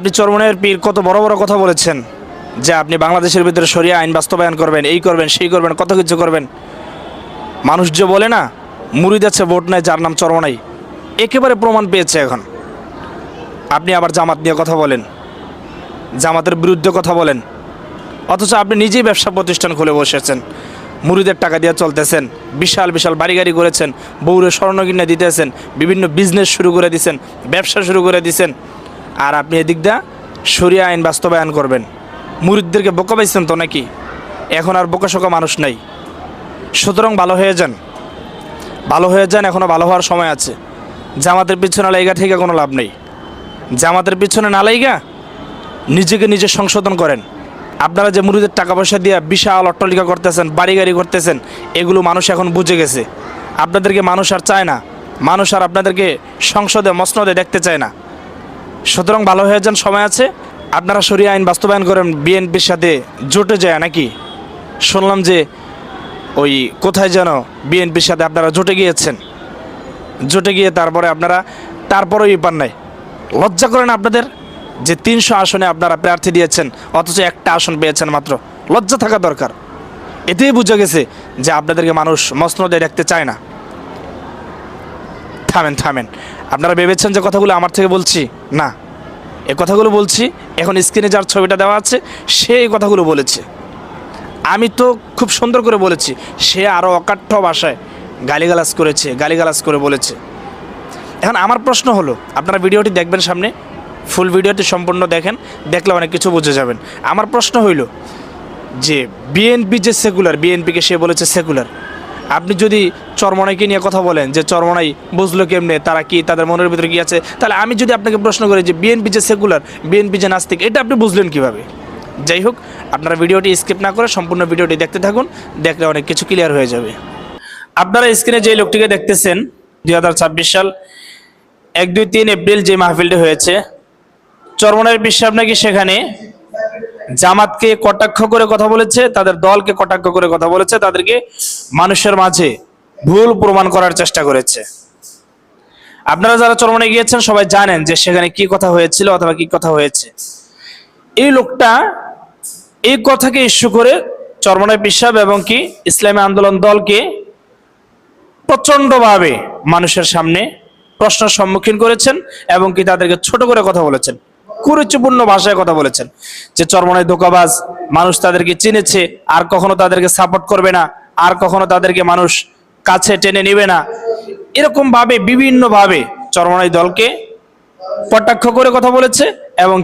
আপনি চরমনাইয়ের পীর কত বড় বড় কথা বলেছেন যে আপনি বাংলাদেশের ভিতরে শরিয়া আইন বাস্তবায়ন করবেন, এই করবেন সেই করবেন, কত কিছু করবেন। মানুষ যে বলে না মুরিদ আছে ভোট নাই, যার নাম চরমনাই, একেবারে প্রমাণ পেয়েছে এখন। আপনি আবার জামাত নিয়ে কথা বলেন, জামাতের বিরুদ্ধে কথা বলেন, অথচ আপনি নিজেই ব্যবসা প্রতিষ্ঠান খুলে বসেছেন, মুরিদের টাকা দিয়ে চলতেছেন, বিশাল বিশাল বাড়ি গাড়ি করেছেন, বউরে স্বর্ণ কিনে দিতেছেন, বিভিন্ন বিজনেস শুরু করে দিয়েছেন, ব্যবসা শুরু করে দিয়েছেন। আর আপনি এদিক দা শরিয়া আইন বাস্তবায়ন করবেন। মুরিদদেরকে বোকা পাইছেন তো নাকি? এখন আর বোকাশোকা মানুষ নাই। সুতরাং ভালো হয়ে যান, ভালো হয়ে যান, এখনও ভালো হওয়ার সময় আছে। জামাতের পিছনে লাইগা থেকে কোনো লাভ নেই। জামাতের পিছনে না লাইগা নিজেকে নিজে সংশোধন করেন। আপনারা যে মুরিদের টাকা পয়সা দিয়ে বিশাল অট্টালিকা করতেছেন, বাড়ি গাড়ি করতেছেন, এগুলো মানুষ এখন বুঝে গেছে। আপনাদেরকে মানুষ আর চায় না, মানুষ আর আপনাদেরকে সংসদে মসনদে দেখতে চায় না। সুতরাং ভালো হয়ে যান, সময় আছে। আপনারা শরিয়া আইন বাস্তবায়ন করেন বিএনপির সাথে জোটে যায় নাকি? শুনলাম যে ওই কোথায় যেন বিএনপির সাথে আপনারা জোটে গিয়েছেন, জোটে গিয়ে তারপরে আপনারা তারপরেই পান নাই। লজ্জা করেন আপনাদের যে 300 আসনে আপনারা প্রার্থী দিয়েছেন, অথচ একটা আসন পেয়েছেন মাত্র। লজ্জা থাকা দরকার। এতেই বুঝে গেছে যে আপনাদেরকে মানুষ মসনদে দেখতে চায় না। থামেন থামেন, আপনারা ভেবেছেন যে কথাগুলো আমার থেকে বলছি? না, এ কথাগুলো বলছি এখন স্ক্রিনে যার ছবিটা দেওয়া আছে সে এই কথাগুলো বলেছে। আমি তো খুব সুন্দর করে বলেছি, সে আরও অকাঠ্য ভাষায় গালিগালাজ করেছে, গালিগালাজ করে বলেছে। এখন আমার প্রশ্ন হলো, আপনারা ভিডিওটি দেখবেন, সামনে ফুল ভিডিওটি সম্পূর্ণ দেখেন, দেখলে অনেক কিছু বুঝে যাবেন। আমার প্রশ্ন হইল যে বিএনপি যে সেকুলার, বিএনপিকে সে বলেছে সেকুলার। আপনি যদি চরমনাইকে নিয়ে কথা বলেন যে চরমনাই বুঝলো কেমনে, তারা কি, তাদের মনের ভিতরে কি আছে, তাহলে আমি যদি আপনাকে প্রশ্ন করি যে বিএনপি যে সেকুলার, বিএনপি যে নাস্তিক, এটা আপনি বুঝলেন কিভাবে? যাই হোক, আপনারা ভিডিওটি স্কিপ না করে সম্পূর্ণ ভিডিওটি দেখতে থাকুন, দেখলে অনেক কিছু ক্লিয়ার হয়ে যাবে। আপনারা স্ক্রিনে যে লোকটিকে দেখতেছেন 2026 সাল 1-2-3 এপ্রিল যে মাহফিলটি হয়েছে, চরমনাইয়ের পীর সাহেব নাকি সেখানে জামাতকে কটাক্ষ করে কথা বলেছে, তাদের দলকে কটাক্ষ করে কথা বলেছে, তাদেরকে মানুষের মাঝে ভুল প্রমাণ করার চেষ্টা করেছে। আপনারা যারা চরমনাই গিয়েছেন সবাই জানেন যে সেখানে কি কথা হয়েছিল অথবা কি কথা হয়েছে। এই লোকটা এই কথাকে ইস্যু করে চরমনাই পীর সাহেব এবং কি ইসলামী আন্দোলন দলকে প্রচন্ডভাবে মানুষের সামনে প্রশ্নের সম্মুখীন করেছেন এবং কি তাদেরকে ছোট করে কথা বলেছেন, কুরুচিপূর্ণ ভাষায় কথা বলেছেন যে চরমনাই ধোঁকাবাজ, মানুষ তাদেরকে চিনেছে, আর কখনো তাদেরকে সাপোর্ট করবে না, আর কখনো তাদেরকে মানুষ কাছে টেনে নেবে না। এরকম ভাবে বিভিন্ন ভাবে চরমনাই দলকে কটাক্ষ করে কথা বলেছে এবং